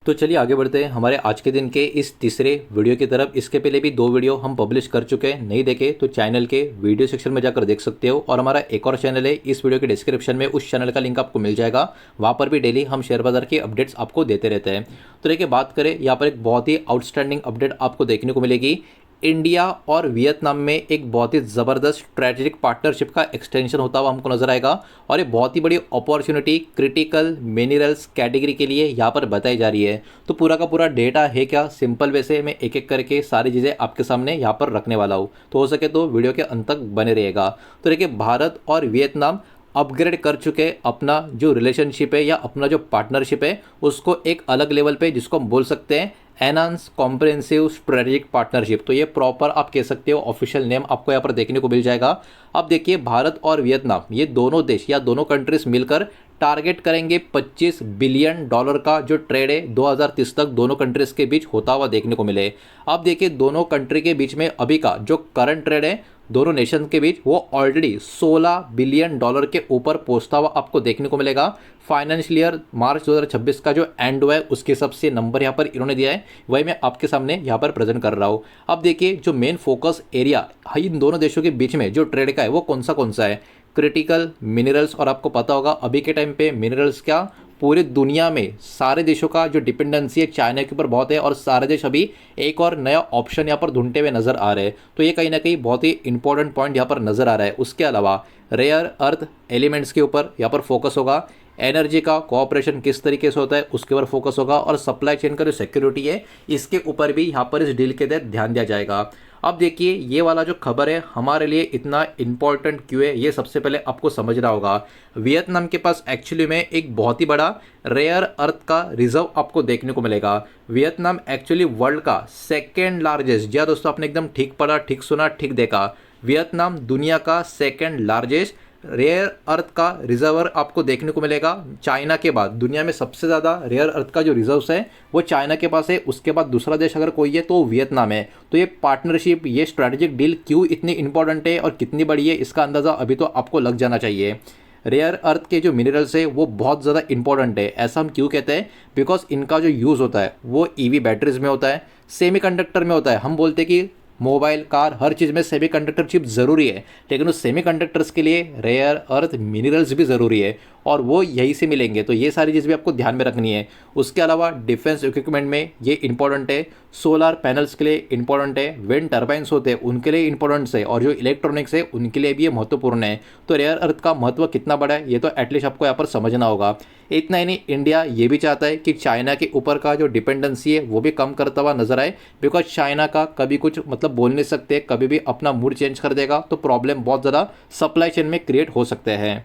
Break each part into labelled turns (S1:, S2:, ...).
S1: तो चलिए आगे बढ़ते हैं हमारे आज के दिन के इस तीसरे वीडियो की तरफ। इसके पहले भी 2 वीडियो हम पब्लिश कर चुके हैं, नहीं देखे तो चैनल के वीडियो सेक्शन में जाकर देख सकते हो। और हमारा एक और चैनल है, इस वीडियो के डिस्क्रिप्शन में उस चैनल का लिंक आपको मिल जाएगा। वहाँ पर भी डेली हम शेयर बाजार की अपडेट्स आपको देते रहते हैं। तो देखिए, बात करें यहाँ पर एक बहुत ही आउटस्टैंडिंग अपडेट आपको देखने को मिलेगी। इंडिया और वियतनाम में एक बहुत ही ज़बरदस्त स्ट्रैटेजिक पार्टनरशिप का एक्सटेंशन होता हुआ हमको नजर आएगा। और ये बहुत ही बड़ी अपॉर्चुनिटी क्रिटिकल मिनरल्स कैटेगरी के लिए यहाँ पर बताई जा रही है। तो पूरा का पूरा डेटा है क्या, सिंपल वैसे मैं एक एक करके सारी चीज़ें आपके सामने यहाँ पर रखने वाला हूँ, तो हो सके तो वीडियो के अंत तक बने रहेगा। तो देखिए, भारत और वियतनाम अपग्रेड कर चुके अपना जो रिलेशनशिप है या अपना जो पार्टनरशिप है उसको एक अलग लेवल पे, जिसको हम बोल सकते हैं एनहांस कॉम्प्रिहेंसिव स्ट्रेटेजिक पार्टनरशिप। तो ये प्रॉपर आप कह सकते हो ऑफिशियल नेम आपको यहाँ पर देखने को मिल जाएगा। अब देखिए, भारत और वियतनाम ये दोनों देश या दोनों कंट्रीज मिलकर टारगेट करेंगे $25 बिलियन का जो ट्रेड है 2030 तक दोनों कंट्रीज के बीच होता हुआ देखने को मिले। अब देखिए, दोनों कंट्री के बीच में अभी का जो करंट ट्रेड है दोनों नेशन के बीच वो ऑलरेडी $16 बिलियन के ऊपर पहुंचता हुआ आपको देखने को मिलेगा। फाइनेंशियल ईयर मार्च 2026 का जो एंड हुआ है उसके हिसाब से नंबर यहाँ पर इन्होंने दिया है, वही मैं आपके सामने यहाँ पर प्रेजेंट कर रहा हूँ। अब देखिए, जो मेन फोकस एरिया इन दोनों देशों के बीच में जो ट्रेड का है वो कौन सा है, क्रिटिकल मिनरल्स। और आपको पता होगा अभी के टाइम पे मिनरल्स क्या पूरी दुनिया में सारे देशों का जो डिपेंडेंसी है चाइना के ऊपर बहुत है, और सारे देश अभी एक और नया ऑप्शन यहाँ पर ढूंढते हुए नजर आ रहे हैं। तो ये कहीं ना कहीं बहुत ही इंपॉर्टेंट पॉइंट यहाँ पर नजर आ रहा है। उसके अलावा रेयर अर्थ एलिमेंट्स के ऊपर यहाँ पर फोकस होगा, एनर्जी का कोऑपरेशन किस तरीके से होता है उसके ऊपर फोकस होगा, और सप्लाई चेन का जो सिक्योरिटी है इसके ऊपर भी यहाँ पर इस डील के तहत ध्यान दिया जाएगा। अब देखिए, ये वाला जो खबर है हमारे लिए इतना इंपॉर्टेंट क्यों है, ये सबसे पहले आपको समझना होगा। वियतनाम के पास एक्चुअली में एक बहुत ही बड़ा रेयर अर्थ का रिजर्व आपको देखने को मिलेगा। वियतनाम एक्चुअली वर्ल्ड का सेकेंड लार्जेस्ट, जी दोस्तों, आपने एकदम ठीक पढ़ा, ठीक सुना, ठीक देखा, वियतनाम दुनिया का सेकेंड लार्जेस्ट रेयर अर्थ का रिजर्वर आपको देखने को मिलेगा। चाइना के बाद दुनिया में सबसे ज़्यादा रेयर अर्थ का जो रिजर्व्स है वो चाइना के पास है। उसके बाद दूसरा देश अगर कोई है तो वियतनाम है। तो ये पार्टनरशिप, ये स्ट्रैटेजिक डील क्यों इतनी इंपॉर्टेंट है और कितनी बड़ी है, इसका अंदाज़ा अभी तो आपको लग जाना चाहिए। रेयर अर्थ के जो मिनरल्स है वो बहुत ज़्यादा इंपॉर्टेंट है। ऐसा हम क्यों कहते हैं, बिकॉज इनका जो यूज़ होता है वो ईवी बैटरीज में होता है, सेमीकंडक्टर में होता है। हम बोलते हैं कि मोबाइल, कार, हर चीज़ में सेमीकंडक्टर चिप ज़रूरी है, लेकिन उस सेमीकंडक्टर्स के लिए रेयर अर्थ मिनरल्स भी ज़रूरी है, और वो यहीं से मिलेंगे। तो ये सारी चीज़ भी आपको ध्यान में रखनी है। उसके अलावा डिफेंस इक्विपमेंट में ये इंपॉर्टेंट है, सोलर पैनल्स के लिए इंपॉर्टेंट है, विंड टर्बाइंस होते हैं उनके लिए इंपॉर्टेंट है, और जो इलेक्ट्रॉनिक्स है उनके लिए भी ये महत्वपूर्ण है। तो रेयर अर्थ का महत्व कितना बड़ा है ये तो एटलीस्ट आपको यहाँ पर समझना होगा। इतना ही नहीं, इंडिया ये भी चाहता है कि चाइना के ऊपर का जो डिपेंडेंसी है वो भी कम करता हुआ नजर आए, बिकॉज चाइना का कभी कुछ मतलब बोल नहीं सकते, कभी भी अपना मूड चेंज कर देगा तो प्रॉब्लम बहुत ज़्यादा सप्लाई चेन में क्रिएट हो सकते हैं।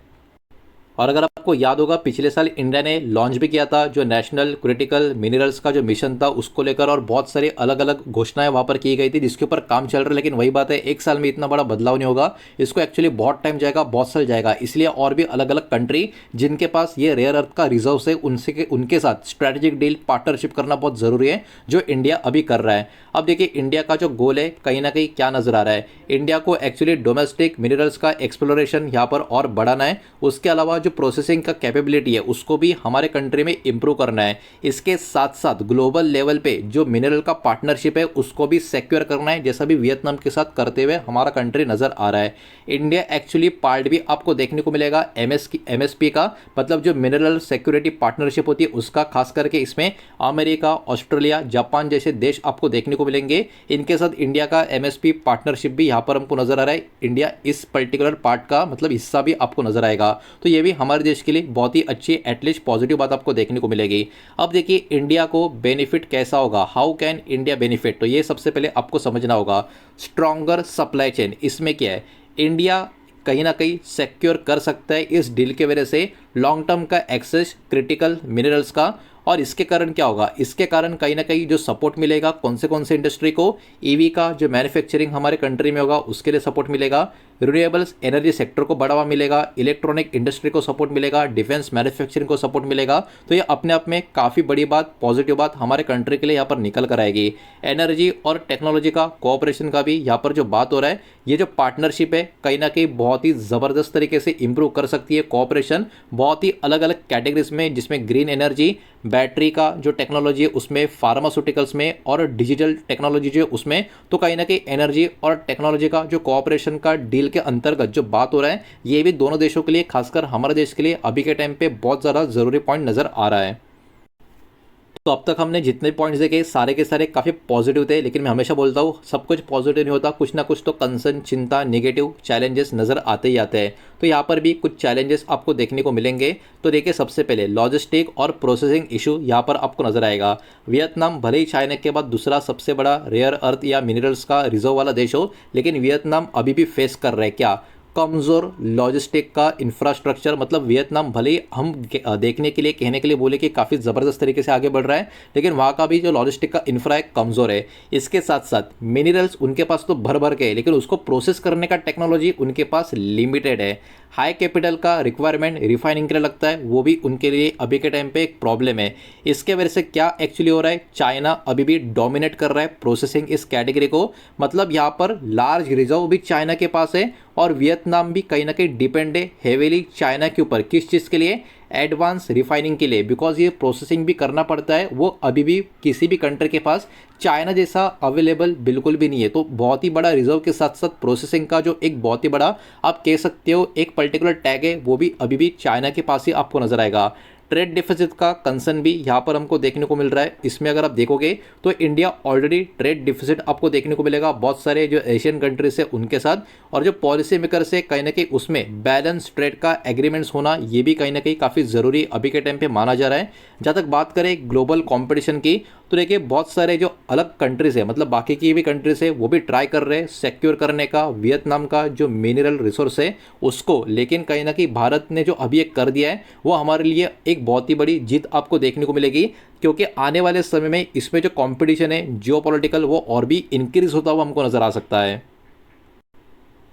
S1: और अगर आपको याद होगा, पिछले साल इंडिया ने लॉन्च भी किया था जो नेशनल क्रिटिकल मिनरल्स का जो मिशन था उसको लेकर, और बहुत सारी अलग अलग घोषणाएं वहाँ पर की गई थी जिसके ऊपर काम चल रहा है। लेकिन वही बात है, एक साल में इतना बड़ा बदलाव नहीं होगा, इसको एक्चुअली बहुत टाइम जाएगा, बहुत साल जाएगा। इसलिए और भी अलग अलग कंट्री जिनके पास ये रेयर अर्थ का रिजर्व है उनके साथ स्ट्रैटेजिक डील पार्टनरशिप करना बहुत ज़रूरी है, जो इंडिया अभी कर रहा है। अब देखिए, इंडिया का जो गोल है कहीं ना कहीं क्या नजर आ रहा है, इंडिया को एक्चुअली डोमेस्टिक मिनरल्स का एक्सप्लोरेशन यहाँ पर और बढ़ाना है। उसके अलावा जो प्रोसेसिंग का कैपेबिलिटी है उसको भी हमारे कंट्री में इंप्रूव करना है। इसके साथ साथ ग्लोबल लेवल पे जो मिनरल का पार्टनरशिप है उसको भी सिक्योर करना है, जैसा भी वियतनाम के साथ करते हुए हमारा कंट्री नजर आ रहा है। इंडिया एक्चुअली पार्ट भी आपको देखने को मिलेगा एमएसपी का, मतलब जो मिनरल सिक्योरिटी पार्टनरशिप होती है उसका, खास करके इसमें अमेरिका, ऑस्ट्रेलिया, जापान जैसे देश आपको देखने को मिलेंगे। इनके साथ इंडिया का एमएसपी पार्टनरशिप भी यहाँ पर हमको नजर आ रहा है। इंडिया इस पर्टिकुलर पार्ट का मतलब हिस्सा भी आपको नजर आएगा। तो ये भी हमारे देश के लिए बहुत ही अच्छी एटलीस्ट पॉजिटिव बात आपको देखने को मिलेगी। अब देखिए, इंडिया को बेनिफिट कैसा होगा, हाउ कैन इंडिया बेनिफिट, तो ये सबसे पहले आपको समझना होगा। स्ट्रॉन्गर सप्लाई चेन, इसमें क्या है, इंडिया कहीं ना कहीं सिक्योर कर सकता है इस डील के वजह से लॉन्ग टर्म का एक्सेस क्रिटिकल मिनरल्स का। और इसके कारण क्या होगा, इसके कारण कहीं ना कहीं जो सपोर्ट मिलेगा कौन से इंडस्ट्री को, ईवी का जो मैन्युफैक्चरिंग हमारे कंट्री में होगा उसके लिए सपोर्ट मिलेगा, रिन्यूएबल्स एनर्जी सेक्टर को बढ़ावा मिलेगा, इलेक्ट्रॉनिक इंडस्ट्री को सपोर्ट मिलेगा, डिफेंस मैन्युफैक्चरिंग को सपोर्ट मिलेगा। तो ये अपने आप में काफ़ी बड़ी बात, पॉजिटिव बात हमारे कंट्री के लिए यहाँ पर निकल कर आएगी। एनर्जी और टेक्नोलॉजी का कोऑपरेशन का भी यहाँ पर जो बात हो रहा है, ये जो पार्टनरशिप है कहीं ना कहीं बहुत ही ज़बरदस्त तरीके से इंप्रूव कर सकती है कोऑपरेशन बहुत ही अलग अलग कैटेगरीज में, जिसमें ग्रीन एनर्जी, बैटरी का जो टेक्नोलॉजी है उसमें, फार्मास्यूटिकल्स में और डिजिटल टेक्नोलॉजी जो है उसमें। तो कहीं ना कहीं एनर्जी और टेक्नोलॉजी का जो कोऑपरेशन का डील के अंतर्गत जो बात हो रहा है, ये भी दोनों देशों के लिए, खासकर हमारे देश के लिए अभी के टाइम पे बहुत ज़्यादा ज़रूरी पॉइंट नज़र आ रहा है। तो अब तक हमने जितने पॉइंट्स देखे सारे के सारे काफ़ी पॉजिटिव थे, लेकिन मैं हमेशा बोलता हूँ सब कुछ पॉजिटिव नहीं होता, कुछ ना कुछ तो कंसर्न, चिंता, नेगेटिव चैलेंजेस नज़र आते ही आते हैं। तो यहाँ पर भी कुछ चैलेंजेस आपको देखने को मिलेंगे। तो देखिए, सबसे पहले लॉजिस्टिक और प्रोसेसिंग इशू यहाँ पर आपको नज़र आएगा। वियतनाम भले ही चाइना के बाद दूसरा सबसे बड़ा रेयर अर्थ या मिनरल्स का रिजर्व वाला देश हो, लेकिन वियतनाम अभी भी फेस कर रहा है क्या, कमज़ोर लॉजिस्टिक का इंफ्रास्ट्रक्चर। मतलब वियतनाम भले ही हम देखने के लिए, कहने के लिए बोले कि काफ़ी ज़बरदस्त तरीके से आगे बढ़ रहा है, लेकिन वहाँ का भी जो लॉजिस्टिक का इंफ्रा है कमज़ोर है। इसके साथ साथ मिनरल्स उनके पास तो भर भर के है, लेकिन उसको प्रोसेस करने का टेक्नोलॉजी उनके पास लिमिटेड है। हाई कैपिटल का रिक्वायरमेंट रिफाइनिंग के लिए लगता है, वो भी उनके लिए अभी के टाइम पे एक प्रॉब्लम है। इसके वजह से क्या एक्चुअली हो रहा है, चाइना अभी भी डोमिनेट कर रहा है प्रोसेसिंग इस कैटेगरी को। मतलब यहाँ पर लार्ज रिजर्व भी चाइना के पास है और वियतनाम भी कहीं ना कहीं डिपेंड है हेवीली चाइना के ऊपर। किस चीज़ के लिए, एडवांस रिफाइनिंग के लिए, बिकॉज ये प्रोसेसिंग भी करना पड़ता है, वो अभी भी किसी भी कंट्री के पास चाइना जैसा अवेलेबल बिल्कुल भी नहीं है। तो बहुत ही बड़ा रिजर्व के साथ साथ प्रोसेसिंग का जो एक बहुत ही बड़ा आप कह सकते हो एक पर्टिकुलर टैग है, वो भी अभी भी चाइना के पास ही आपको नजर आएगा। ट्रेड डिफिसिट का कंसर्न भी यहाँ पर हमको देखने को मिल रहा है। इसमें अगर आप देखोगे तो इंडिया ऑलरेडी ट्रेड डिफिसिट आपको देखने को मिलेगा बहुत सारे जो एशियन कंट्रीज है उनके साथ, और जो पॉलिसी मेकर से कहीं ना कहीं उसमें बैलेंस ट्रेड का एग्रीमेंट्स होना, ये भी कहीं ना कहीं काफ़ी ज़रूरी अभी के टाइम पे माना जा रहा है। जहाँ तक बात करें ग्लोबल कॉम्पिटिशन की, तो देखिए बहुत सारे जो अलग कंट्रीज़ है, मतलब बाकी की भी कंट्रीज़ है, वो भी ट्राई कर रहे हैं सिक्योर करने का वियतनाम का जो मिनरल रिसोर्स है उसको। लेकिन कहीं ना कहीं भारत ने जो अभी एक कर दिया है, वो हमारे लिए एक बहुत ही बड़ी जीत आपको देखने को मिलेगी, क्योंकि आने वाले समय में इसमें जो कंपटीशन है जियोपॉलिटिकल, वो और भी इंक्रीज होता हुआ हमको नज़र आ सकता है।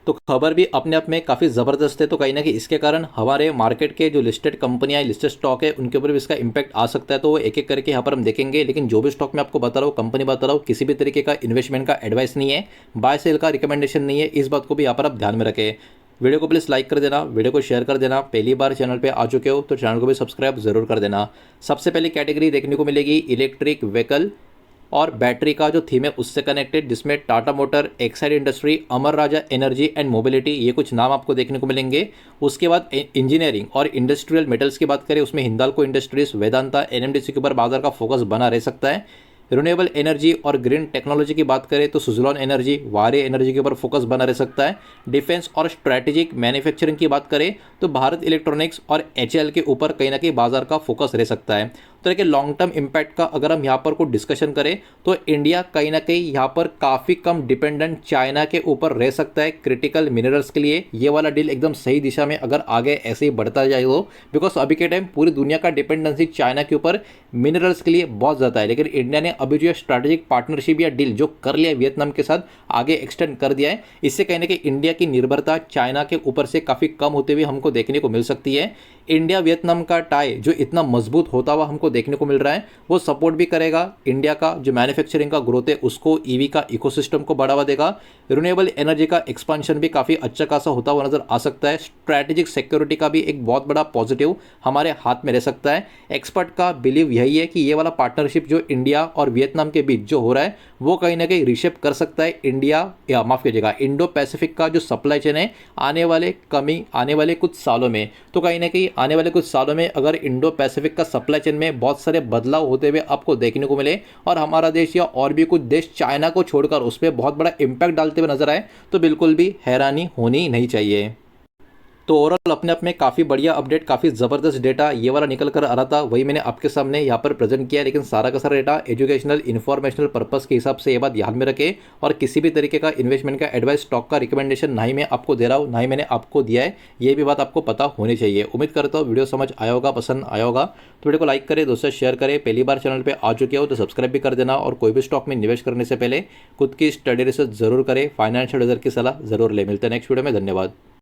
S1: तो खबर भी अपने आप में काफ़ी ज़बरदस्त है। तो कहीं ना कहीं इसके कारण हमारे मार्केट के जो लिस्टेड कंपनियां, लिस्टेड स्टॉक है, उनके ऊपर भी इसका इंपैक्ट आ सकता है। तो वो एक एक करके यहाँ पर हम देखेंगे। लेकिन जो भी स्टॉक मैं आपको बता रहा हूँ, कंपनी बता रहा हूँ, किसी भी तरीके का इन्वेस्टमेंट का एडवाइस नहीं है, बाय सेल का रिकमेंडेशन नहीं है। इस बात को भी यहाँ पर आप ध्यान में रखें। वीडियो को प्लीज़ लाइक कर देना, वीडियो को शेयर कर देना। पहली बार चैनल पे आ चुके हो तो चैनल को भी सब्सक्राइब जरूर कर देना। सबसे पहली कैटेगरी देखने को मिलेगी इलेक्ट्रिक व्हीकल और बैटरी का जो थीम है उससे कनेक्टेड, जिसमें Tata motor, Exide industry, Amar Raja energy and mobility, ये कुछ नाम आपको देखने को मिलेंगे। उसके बाद इंजीनियरिंग और इंडस्ट्रियल मेटल्स की बात करें, उसमें हिंदाल्को इंडस्ट्रीज, वेदांता, एनएमडीसी के ऊपर बाजार का फोकस बना रह सकता है। रिन्यूएबल एनर्जी और ग्रीन टेक्नोलॉजी की बात करें तो सुजलॉन एनर्जी, वारे एनर्जी के ऊपर फोकस बना रह सकता है। डिफेंस और स्ट्रैटेजिक मैन्युफैक्चरिंग की बात करें तो भारत इलेक्ट्रॉनिक्स और एचएएल के ऊपर कहीं ना कहीं बाजार का फोकस रह सकता है। तो देखिए लॉन्ग टर्म इम्पैक्ट का अगर हम यहाँ पर कुछ डिस्कशन करें तो इंडिया कहीं ना कहीं यहाँ पर काफ़ी कम डिपेंडेंट चाइना के ऊपर रह सकता है क्रिटिकल मिनरल्स के लिए। ये वाला डील एकदम सही दिशा में अगर आगे ऐसे ही बढ़ता जाए तो, बिकॉज अभी के टाइम पूरी दुनिया का डिपेंडेंसी चाइना के ऊपर मिनरल्स के लिए बहुत ज़्यादा है। लेकिन इंडिया ने अभी जो स्ट्रैटेजिक पार्टनरशिप या डील जो कर लिया है वियतनाम के साथ, आगे एक्सटेंड कर दिया है। इससे कहीं ना कहीं इंडिया की निर्भरता चाइना के ऊपर से काफ़ी कम होते हुए हमको देखने को मिल सकती है। इंडिया वियतनाम का टाई जो इतना मजबूत होता हुआ हमको देखने को मिल रहा है, वो सपोर्ट भी करेगा इंडिया का जो मैन्युफैक्चरिंग का ग्रोथ है उसको, ईवी का इकोसिस्टम को बढ़ावा देगा। रिन्यूएबल एनर्जी का एक्सपांशन भी काफ़ी अच्छा खासा होता हुआ नजर आ सकता है। स्ट्रैटेजिक सिक्योरिटी का भी एक बहुत बड़ा पॉजिटिव हमारे हाथ में रह सकता है। एक्सपर्ट का बिलीव यही है कि ये वाला पार्टनरशिप जो इंडिया और वियतनाम के बीच जो हो रहा है, वो कहीं ना कहीं रिशेप कर सकता है इंडिया, या माफ़ कीजिएगा, इंडो पैसिफिक का जो सप्लाई चेन है आने वाले कुछ सालों में। तो कहीं ना कहीं आने वाले कुछ सालों में अगर इंडो पैसिफिक का सप्लाई चेन में बहुत सारे बदलाव होते हुए आपको देखने को मिले और हमारा देश या और भी कुछ देश चाइना को छोड़कर उस पर बहुत बड़ा इंपैक्ट डालते हुए नजर आए, तो बिल्कुल भी हैरानी होनी नहीं चाहिए। तो ओवरऑल अपने आप में काफ़ी बढ़िया अपडेट, काफ़ी ज़बरदस्त डेटा ये वाला निकल कर आ रहा था, वही मैंने आपके सामने यहाँ पर प्रेजेंट किया है। लेकिन सारा का सारा डेटा एजुकेशनल इन्फॉर्मेशनल पर्पस के हिसाब से ये बात ध्यान में रखें, और किसी भी तरीके का इन्वेस्टमेंट का एडवाइस, स्टॉक का रिकमेंडेशन ना ही मैं आपको दे रहा हूँ, ना ही मैंने आपको दिया है, ये भी बात आपको पता होनी चाहिए। उम्मीद करता हूँ वीडियो समझ आया होगा, पसंद आया होगा। तो वीडियो को लाइक करें, दोस्तों शेयर करें, पहली बार चैनल पर आ चुके हो तो सब्सक्राइब भी कर देना, और कोई भी स्टॉक में निवेश करने से पहले खुद की स्टडी रिसर्च जरूर करें, फाइनेंशियल एडवाइजर की सलाह जरूर ले। मिलते हैं नेक्स्ट वीडियो में, धन्यवाद।